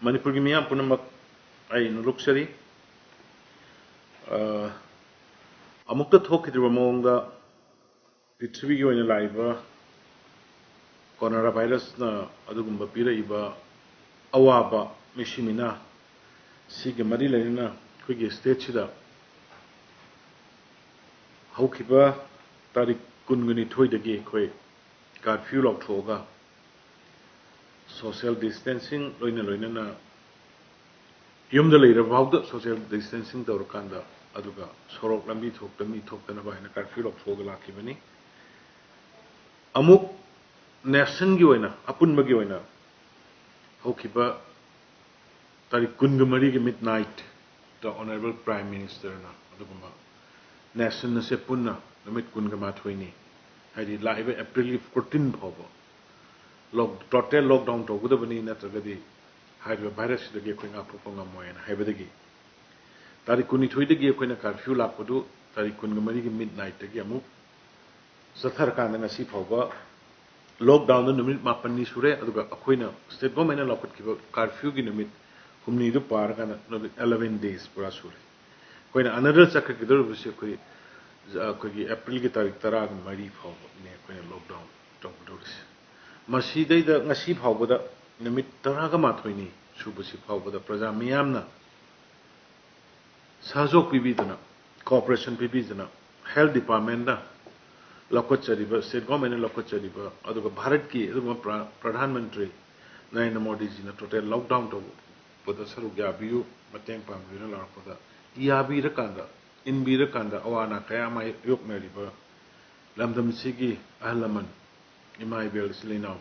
Manipur gi miyam punamak ai nuluksari amukta thokidriba mawngda prithvi gi oina laiba coronavirus na adugumba piraiba awaba mishimina sigi mari laina khoi state sida haukiba tarik kunguni thoidagi khoi curfew lok thoga social distancing loina na yumda leira bawda social distancing dawr kanda aduga sorok lambi thokta mi thokta na baina curfew lok thoga lakibani amuk nation gi oina apunba gi oina haukiba tarik kungamari gi midnight the honorable prime minister na aduguma nation na se punna namit kungama thoini hadi laiba april 14 phobo total lockdown to gudabani natragadi haiba virus dagi khoi nga phokong amoyena haibadagi tarik kuni thoidagi khoina curfew lakpadu tarik kungamari gi midnight dagi amu sathar kanda na si phoba lockdown the numit mapani sure aduga akhoina state government na lokot kiba curfew gi numit humni du par kana 11 days pura sure koina another chakra ki dur bisi koi gi april gi tarik tara gi mari phoba ne koina lockdown to gudoris masi dai da ngasi phoba da numit tara ga mathoini subasi phoba da praja miyamna sahjok pibidana cooperation pibidana health department da lokotchariba state government lokotchariba aduga bharat ki aduga pradhan mantri Narendra Modi ji na total lockdown to pada saru yabiu mateng pamrina la pada yabi rakanda in bi rakanda awana kaya mai yok meriba lamdam sigi ahlaman imai bel silinau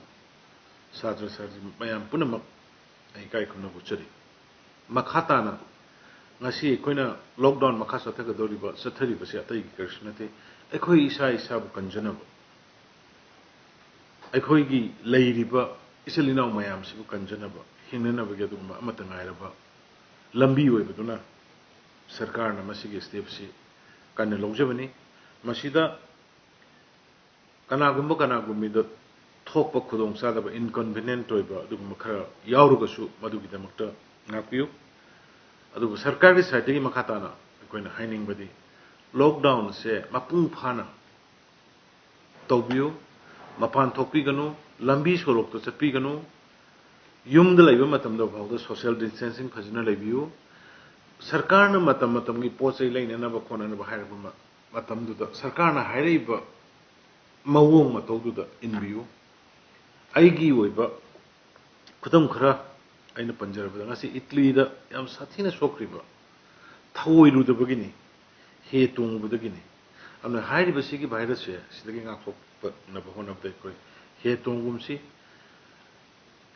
sadra sarji mayam punamak ai kai khuna buchari makhata na ngasi koina lockdown makha sathaga doriba sathariba se atai krishnate akhoi isa bu kanjana akhoi gi leiriba iselina mayam sibu kanjana ba hinna ba gedu ma amata ngairaba lambi oi baduna sarkar na masigi step si kan lojabani masida kanagummi da thokpa khudong sa da inconvenient toiba adugum khara yawrugasu madugi damakta ngapiu adugu sarkar gi side gi makhata na koina haining badi lockdown se mapung phana tawbiu mapan thokpi ganu lambi sorok to chatpi ganu yum da laiba matam da bawda social distancing phajna laibiu sarkar na matam gi pochai laina na ba khona na ba hairba matam du da sarkar na hairaiba mawong matau du da inbiu aigi oiba khudam khara aina panjaraba ngasi italy da yam sathina sokriba thawoi ru da bagini he tung budagini amna hairi basigi virus se sidagi ngakok na bahona bdai koi he tungum si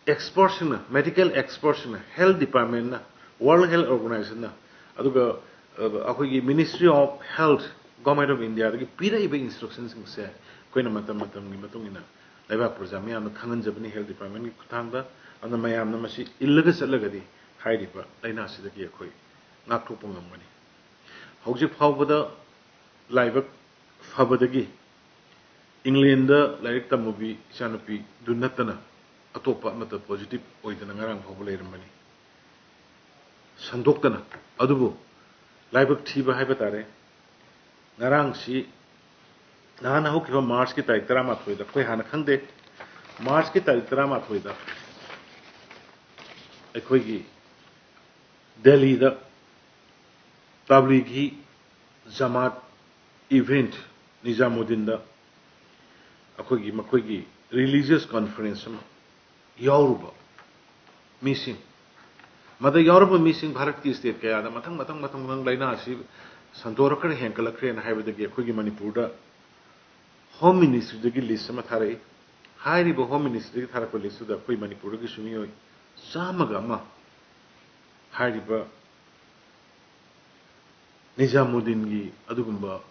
experts na medical experts na health department na world health organization na aduga akoi gi ministry of health government of india gi pira ibe instructions se koina matam gi matungina laiba projami amna khangan jabni health department gi kuthangda amna mayam na masi illaga chalagadi hairi ba laina sidagi akoi ngakthop ngamani hojik phawbada laibak fabadagi England da laik tamubi chanupi dunatana atopa mata positive oidana ngarang phawba leirmani sandoktana adubu laibak thiba haiba tare ngarang si nana hokiba march ki tarik 13 da koi hana khangde march ki tarik 13 da ekoi gi delhi da tablighi jamaat event nizamuddin da akogi religious conference ma yauruba missing mada yauruba missing bharat ki state kaya da matang laina asi santorakar henkalakre na haibadagi akogi manipur da home ministry dagi list ma tharai hairi bo home ministry dagi tharakpa list da koi manipur gi sumi samaga ma hairi ba Nizamuddin gi adugumba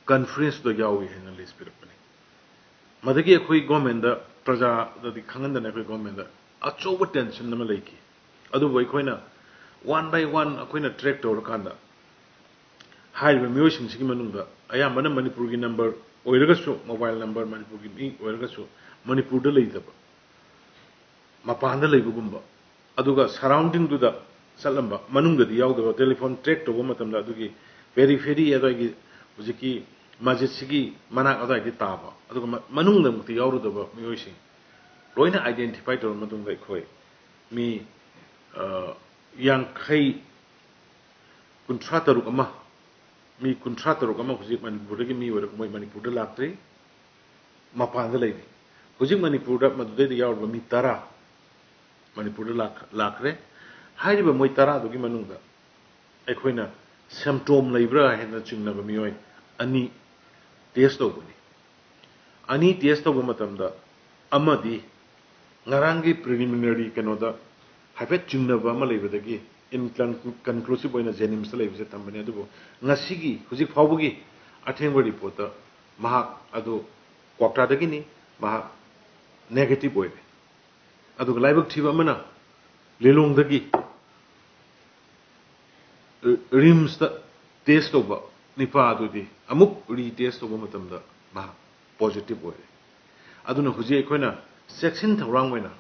conference do yawi hena list pirapani madagi akhoi government da praja da di khanganda na akhoi government da achoba tension na laiki adu boi khoina one by one akhoina track tor kanda haiba myoshing sigi manungda ayambana manipur gi number oiraga su mobile number manipur gi mi oiraga su manipur da leidaba mapanda leibugumba aduga surrounding to the salamba manunga di yaudaba telephone track to matamda adugi periphery adagi hujiki masjid sigi manak adagi taba aduga manunga mukti yaudaba mioising loina identify to matunga khoi mi yang khai kuntrataruk ama mi kuntrataruk ama hujik manipur gi mi wara moi manipur da laktri mapan da lei hujik manipur da madudai da yaudaba mi tara manipur da lakre hairiba moi tara dugi manungda aikhoina symptom leibra hena chingna ba mioi ani test tobuni ani test tob matamda amadi ngarangi preliminary kanoda haifet chingna ba ma leibadagi inconclusive oina jenims leibse tambani adugo ngasigi hujik fawbugi athengba report ta mahak adu kwakta dagi ni mahak negative oire adugo laibak thiba mana lelong dagi rims da test over nipa adudi amuk retest over matamda ma positive oire aduna huji ekoina section thawrang oina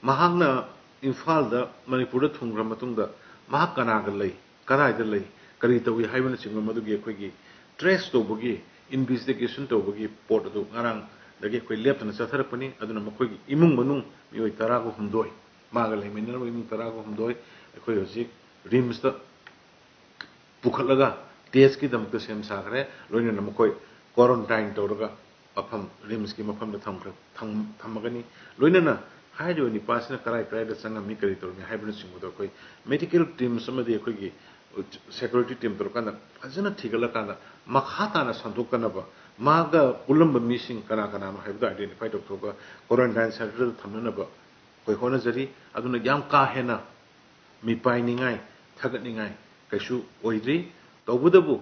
mahakna imphal da manipur da thungra matungda mahak kana ga lei karai da lei kari tawi haibana chingma madugi ekhoi trace tobugi investigation tobugi port adu ngarang dagi ekhoi leptana chatharakpani aduna makhoi gi imung manung mioi tara go humdoi maga lei minar imung tara go humdoi ekhoi hoji rims da pukhalaga test ki damta sem sakre loina namkoi quarantine tawraga afam rims ki mafam da thamagani loina na haido ni pasna karai da sanga mi kari tormi haibna singu do koi medical team samadi koi gi security team tor kana ajana thigala kana makhata na sanduk kana ba maga ulamba missing kana no haibda identify tok thoga quarantine center thamna ba koi hona jari aduna yam ka hena mi pai ningai thagat ningai kaishu oidri tawbudabu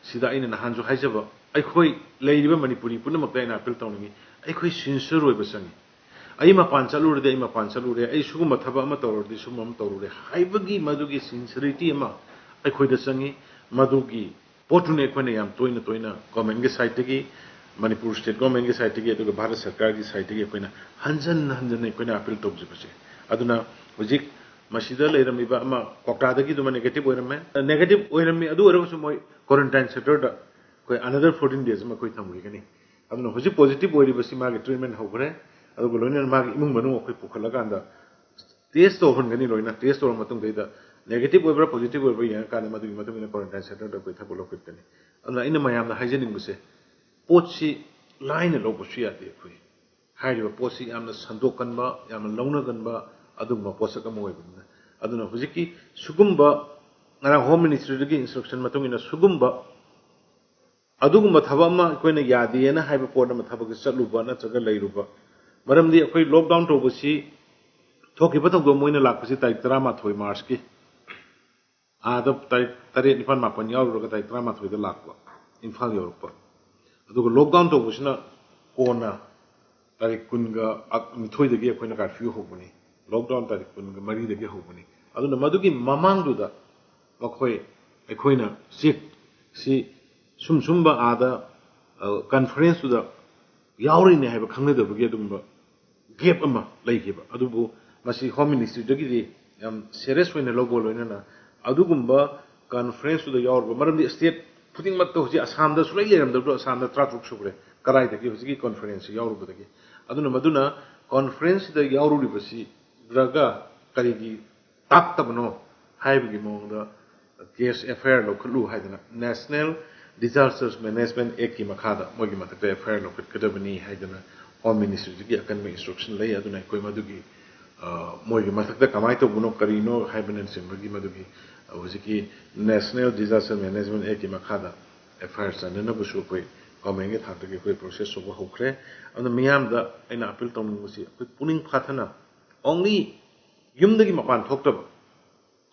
sida ina nahanju haijaba aikhoi leiriba manipuri punamak daina appeal tawni aikhoi sincere oiba sangi ai mapan chalurde ai mapan chalure ai suguma thaba ama tawrdi sumam tawrure haibagi madugi sincerity ama aikhoi da sangi madugi potune khone yam toina government ge side gi manipur state government ge side gi aduga bharat sarkar gi side gi koina hanjan koina appeal tawjibase aduna hujik masida leiramiba ama kokta dagi duma negative oirame negative oirami adu orasu moi quarantine center da koi another 14 days ma koi thamgi gani aduna hoji positive oiri basi ma ge treatment hogre adu loina ma ge imung manu koi pukhalaga anda test to hon gani loina test to matung da negative oibra positive oibra yang kana madu matung ina quarantine center da koi thabulo kitani aduna ina mayam da hygienic buse potsi line lo bosu ya de koi hairiba potsi amna sandokan ba yamna launa gan ba aduma posaka mo webna aduna hujiki sugumba ngara home ministry gi instruction matung ina sugumba adugumba thabama koina yadi ena haiba port ma thabak chatluba na chaga leiruba maramdi akoi lockdown to busi thoki batok do moina lakpasi tarik 13 march ki adap tarik 3 nifan mapan yaw ro tarik 13 da lakwa imphal yorpa aduga lockdown to busina kona tarik kunga mithoi dagi akoina curfew hobuni lockdown tarik kunga mari dagi hobuni aduna madugi mamang duda makhoi ekoina si sumba ada conference duda yauri ne haiba khangna dabagi adumba gap ama leikiba adubu masi home ministry dagi yam serious oina logo loina na adugumba conference duda yaurba maramdi state putting mat to hoji assam da sulai leram da assam da tratruk subre karai dagi hoji conference yaurba dagi aduna maduna conference da yaururi basi draga karigi tak tabno haibigi mongda case affair lo khulu haidana national disasters management act ki makhada mogi matakta affair lo kadabani haidana home ministry gi akan me instruction lay aduna koi madugi mogi matakta kamai to buno karino haibana simbagi madugi hojiki national disaster management act ki makhada affair sanana busu koi government ge thakta ge koi process so hokre and miyam da aina appeal tong musi koi puning phathana only yumdagi mapan thokta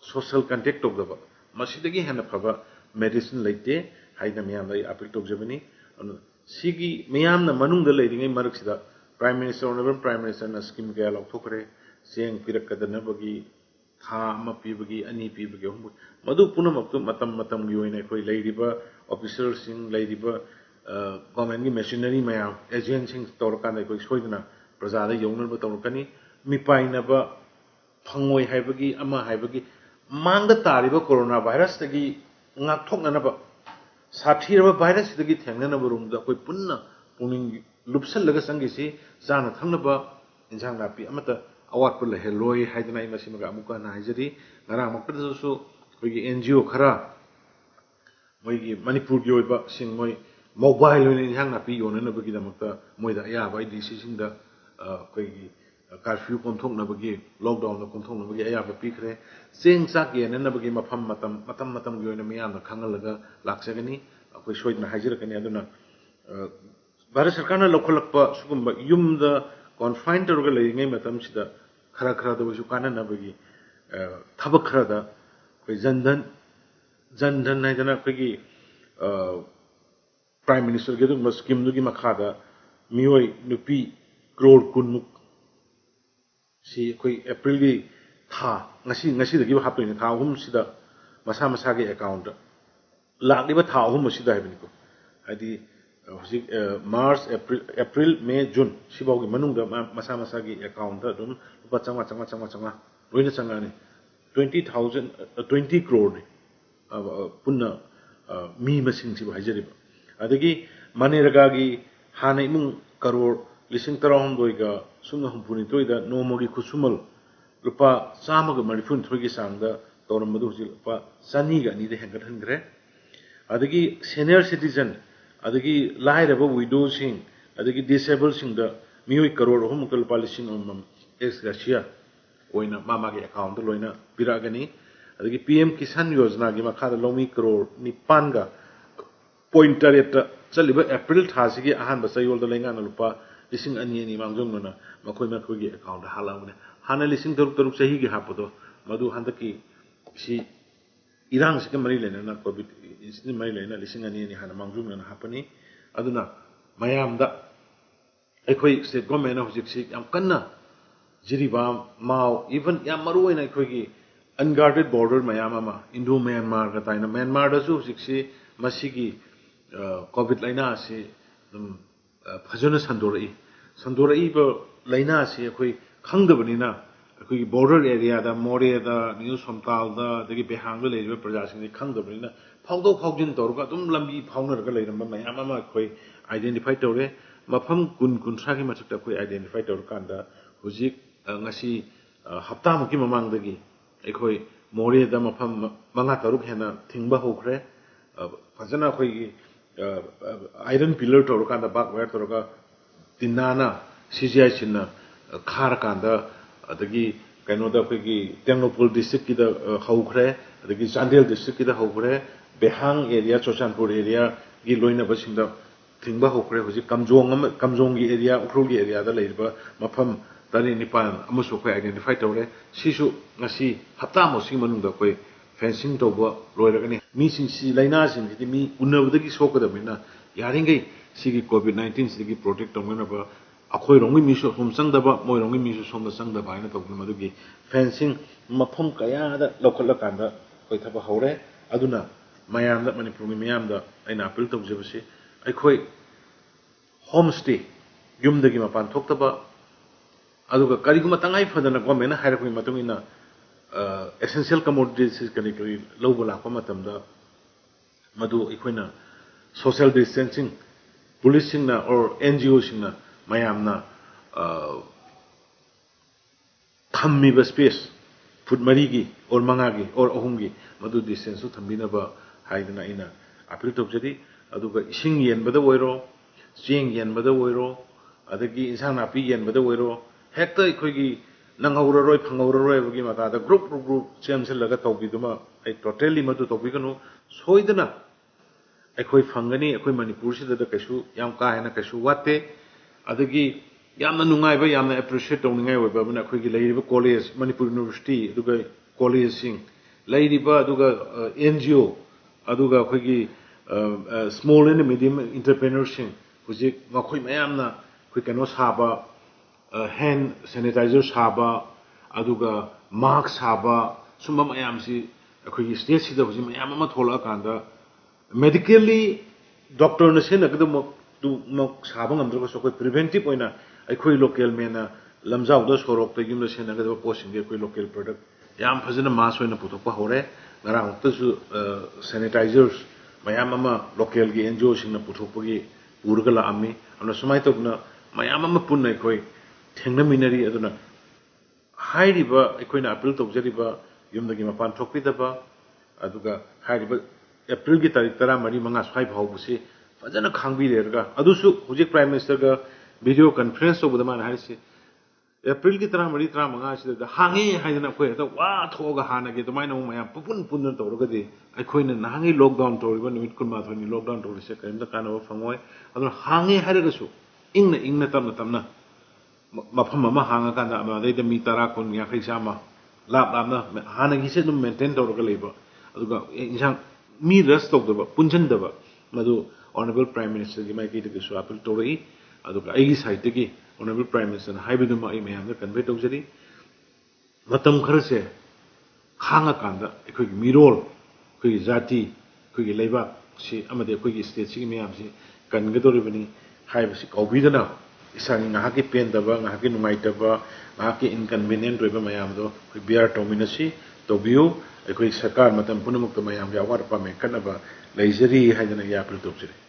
social contact of the masidagi hana phaba medicine laite haina miyam dai appeal tok jabani sigi miyam na manung da leiringai marak sida prime minister honorable prime minister na scheme ga lok thokre seng pirak kadana bagi tha ma pibagi ani pibagi hum madu punamak tu matam gi oina koi leiriba officers sing leiriba government gi machinery mayam agents sing tor kan koi soidna praja da yongnar ba tor kani mi paina ba phangoi haibagi ama haibagi mangda tariba coronavirus tagi ngak thoknanaba sathiraba virus tagi thengnanaba rungda koi punna puning lupsallaga sangisi jana thangnaba injang napi amata awat pula heloi haidana imasi maga amuka na haijari ngarang makta su koigi NGO khara moigi Manipur gi oiba sing moi mobile oin injang napi yonanabagi damakta moida ayaba IDC singda koigi curfew komthoknabagi lockdown da komthoknabagi ayaba pikre sing sak yenanabagi mafam matam gi oina miyamna khangalaga laksagani akoi soidna haijirakani aduna Bharat Sarkarna lokholakpa sugumba yumda confined tawrga leiringai matamsida khara da wasu kananabagi thabak khara da koi jandan haidana koigi prime minister gi dum scheme dugi makhada mioi nupi crore kunmuk si koi April gi tha ngasi dagi haptoina tha ahum sida masa gi account lakliba tha ahum sida haibani ko hadi March April May June sibaw gi manungda masa gi account da dum lupa changa loina changa ni 20 crore punna mi masing siba hajariba adagi maneraga gi hana imung crore lising tarawam doiga sumna humpuni toida nomogi khusumal lupa chama ga marifun thogi sangda toramadu hujil lupa sani ga ni de hengat hangre adagi senior citizen adagi lairaba widow sing adagi disabled sing da mioi crore hum kal palising ex gracia oina mama ge account loina piragani adagi PM Kisan Yojana gi makhada lomi crore nipan ga pointer eta chaliba April thasi gi ahan ba sayol da lenga na lupa lising ani mangjong na makoi gi account halamne hana lising taruk sahi gi hapodo madu handaki si irang sik mari lena na covid incident mari lena lising ani hana mangjong na hapani aduna mayamda ekoi state government na hujik si yam kanna jiriba mau even yam maru ina ekoi gi unguarded border mayam ama Indo Myanmar ga taina Myanmar da su hujik si masigi covid laina si phajona sandorai ba laina si ekoi khangdabanina ekoi border area da more da new somtal da dagi behang da leiba praja sing khangdabanina phawjin torga dum lambi phawnar ga leiramba mayam ama ekoi identify tore mafam kun sagi mathukta ekoi identify tor kanda hujik ngasi hapta muki mamang dagi ekoi more da mafam manga taruk hena thingba hokre phajana ekoi iron pillar tor kanda bak wer tor ga tinana CGI chinna khar kanda adagi kaino da koigi Tenglopul district ki da haukhre adagi Chandel district ki da haukhre Behang area Chochanpur area gi loina basinda thingba haukhre hoji kamjong gi area ukhrul gi area da leiba mafam tani nipan amusu khoi identify tawre sisu ngasi hapta mo sing manung da koi fencing toba loiragani mi sing si laina sing ti mi unabdagi sokadamina yaringai sigi COVID-19 sigi protect tongna ba akhoi rongi misu hom sangdaba moi rongi misu somda sangdaba ina tokna madugi fencing mafam kaya da lokala kanda koi thaba hore aduna mayam da Manipur mi mayam da aina appeal tawjebasi akhoi homestay yumdagi mapan thoktaba aduga kariguma tangai phadana government na hairapui matungina essential commodities kani kari lobala ko matamda madu ikoina social distancing policing na or NGO sing na mayamna thammi ba space foot marigi or mangagi or ahumgi madu distance su thambina ba haidana ina appeal tawjadi aduga ising yen bada oiro cheng yen bada oiro adagi insang napi yen bada oiro hekta ikoigi nangauraroi phangauraroi bagi mata da group chamsel laga tawbiduma ai totally madu tawbiganu soidana ekoi phangani ekoi Manipur sida da kaisu yam ka hena kaisu wate adagi yamna nungai ba yamna appreciate tawningai oiba bana ekoi gi leiriba college Manipur University aduga college sing leiriba aduga NGO aduga ekoi gi small and medium entrepreneurship hujik ngakoi mayamna koi kano saba hand sanitizer saba aduga mask saba sumba mayam si ekoi state sida hujik mayam ama thola kanda medically doctor na sena kadam tu mok sabang amdro ko preventive oina akhoi local mena lamzao sorok the gimla sena ga posting ge koi local product yam phajana mass hoina puthokpa hore ngarang tasu sanitizers mayam ama local gi NGO singna puthokpa gi urga la ami amna sumai tokna mayam ama punna koi thengna minari aduna hairiba ekoina appeal tokjariba yumdagi mapan thokpidaba aduga hairiba April ki tarik tara mari manga swai bhaubusi fajana khangbi lerga adusu hujik prime minister ga video conference to budaman harisi April ki tara mari tara manga sida hangi haidana koi ta wa thoga hana ge tomai na maya pupun punna tawrga di aikoina nangi lockdown toriba nimit kun ma thoni lockdown torise kaimda kana ba phangoi adu hangi haraga su ingna tamna mafam ama hanga kanda ama dai mi tara kun ya khai sama lap na hana gi se dum maintain tawrga leba aduga insang mi rest of the punjan daba madu honorable prime minister gi mai ki de su appeal tori aduga ai side gi honorable prime minister haibidu ma ai mayam da convey tawjari matam khar se khanga kanda ekoi gi mirol koi jati koi gi leiba si amade koi gi state si mayam si kan ga dori bani haibasi kaubi dana isang nga ki pen daba nga ki numai daba nga ki inconvenient roiba mayam do koi bear dominacy tobiu ekoi sarkar matam punamuk to mayam ya war pa me kanaba leizeri haidana ya appeal tawjari